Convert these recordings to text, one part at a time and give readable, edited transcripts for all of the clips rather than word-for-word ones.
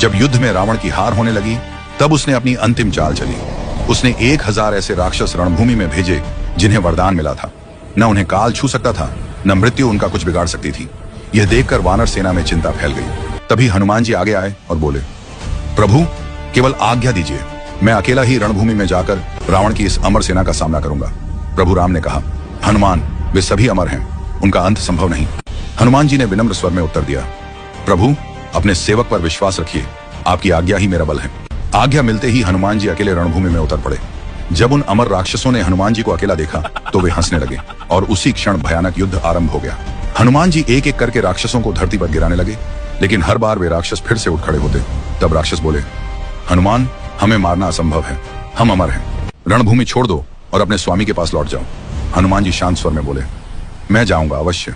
जब युद्ध में रावण की हार होने लगी, तब उसने अपनी अंतिम चाल चली। उसने 1000 ऐसे राक्षस रणभूमि में भेजे जिन्हें वरदान मिला था। न उन्हें काल छू सकता था, न मृत्यु उनका कुछ बिगाड़ सकती थी। यह देखकर वानर सेना में चिंता फैल गई। तभी हनुमान जी आगे आए और बोले, प्रभु केवल आज्ञा दीजिए, मैं अकेला ही रणभूमि में जाकर रावण की इस अमर सेना का सामना करूंगा। प्रभु राम ने कहा, हनुमान, वे सभी अमर हैं, उनका अंत संभव नहीं। हनुमान जी ने विनम्र स्वर में उत्तर दिया, प्रभु अपने सेवक पर विश्वास रखिए, आपकी आज्ञा ही मेरा बल है। आज्ञा मिलते ही हनुमान जी अकेले रणभूमि में उतर पड़े। जब उन अमर राक्षसों ने हनुमान जी को अकेला देखा तो वे हंसने लगे और उसी क्षण भयानक युद्ध आरंभ हो गया। हनुमान जी एक एक करके राक्षसों को धरती पर गिराने लगे, लेकिन हर बार वे राक्षस फिर से उठ खड़े होते। तब राक्षस बोले, हनुमान, हमें मारना असंभव है, हम अमर हैं। रणभूमि छोड़ दो और अपने स्वामी के पास लौट जाओ। हनुमान जी शांत स्वर में बोले, मैं जाऊंगा अवश्य,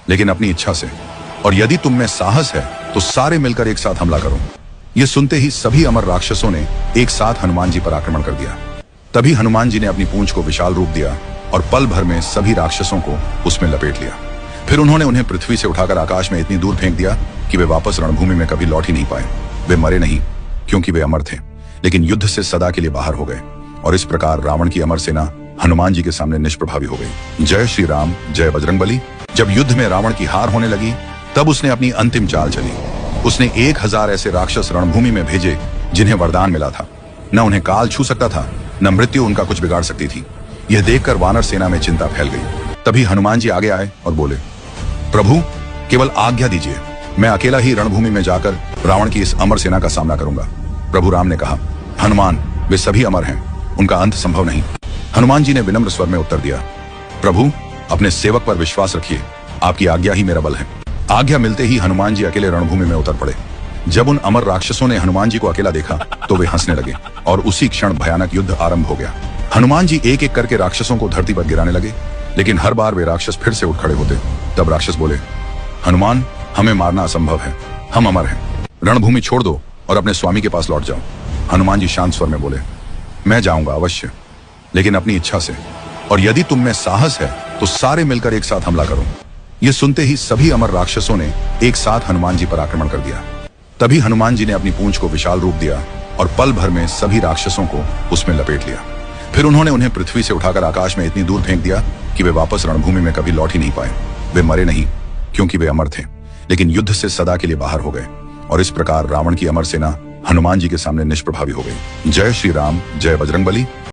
लेकिन अपनी इच्छा से, और यदि तुम में साहस है तो सारे मिलकर एक साथ हमला करो। यह सुनते ही सभी अमर राक्षसों ने एक साथ हनुमान जी पर आक्रमण कर दिया। तभी हनुमान जी ने अपनी पूंछ को विशाल रूप दिया और पल भर में सभी राक्षसों को उसमें लपेट लिया। फिर उन्होंने उन्हें पृथ्वी से उठाकर आकाश में इतनी दूर फेंक दिया कि वे वापस रणभूमि में कभी लौट ही नहीं पाए। वे मरे नहीं, क्योंकि वे अमर थे, लेकिन युद्ध से सदा के लिए बाहर हो गए। और इस प्रकार रावण की अमर सेना हनुमान जी के सामने निष्प्रभावी हो गई। जय श्री राम, जय बजरंगबली। जब युद्ध में रावण की हार होने लगी, तब उसने अपनी अंतिम चाल चली। उसने 1000 ऐसे राक्षस रणभूमि में भेजे जिन्हें वरदान मिला था। न उन्हें काल छू सकता था, न मृत्यु उनका कुछ बिगाड़ सकती थी। यह देखकर वानर सेना में चिंता फैल गई। तभी हनुमान जी आगे आए और बोले, प्रभु केवल आज्ञा दीजिए, मैं अकेला ही रणभूमि में जाकर रावण की इस अमर सेना का सामना करूंगा। प्रभु राम ने कहा, हनुमान, वे सभी अमर हैं, उनका अंत संभव नहीं। हनुमान जी ने विनम्र स्वर में उत्तर दिया, प्रभु अपने सेवक पर विश्वास रखिए, आपकी आज्ञा ही मेरा बल है। आज्ञा मिलते ही हनुमान जी अकेले रणभूमि में उतर पड़े। जब उन अमर राक्षसों ने हनुमान जी को अकेला देखा तो वे हंसने लगे और उसी क्षण भयानक युद्ध आरंभ हो गया। हनुमान जी एक एक करके राक्षसों को धरती पर गिराने लगे, लेकिन हर बार वे राक्षस फिर से उठ खड़े होते। तब राक्षस बोले, हनुमान, हमें मारना असंभव है, हम अमर हैं। रणभूमि छोड़ दो और अपने स्वामी के पास लौट जाओ। हनुमान जी शांत स्वर में बोले, मैं जाऊंगा अवश्य, लेकिन अपनी इच्छा से, और यदि तुम में साहस है तो सारे मिलकर एक साथ हमला करो। यह सुनते ही सभी अमर राक्षसों ने एक साथ हनुमान जी पर आक्रमण कर दिया। तभी हनुमान जी ने अपनी पूंछ को विशाल रूप दिया और पल भर में सभी राक्षसों को उसमें लपेट लिया। फिर उन्होंने उन्हें पृथ्वी से उठाकर आकाश में इतनी दूर फेंक दिया कि वे वापस रणभूमि में कभी लौट ही नहीं पाए। वे मरे नहीं, क्योंकि वे अमर थे, लेकिन युद्ध से सदा के लिए बाहर हो गए। और इस प्रकार रावण की अमर सेना हनुमान जी के सामने निष्प्रभावी हो गई। जय श्री राम, जय बजरंगबली।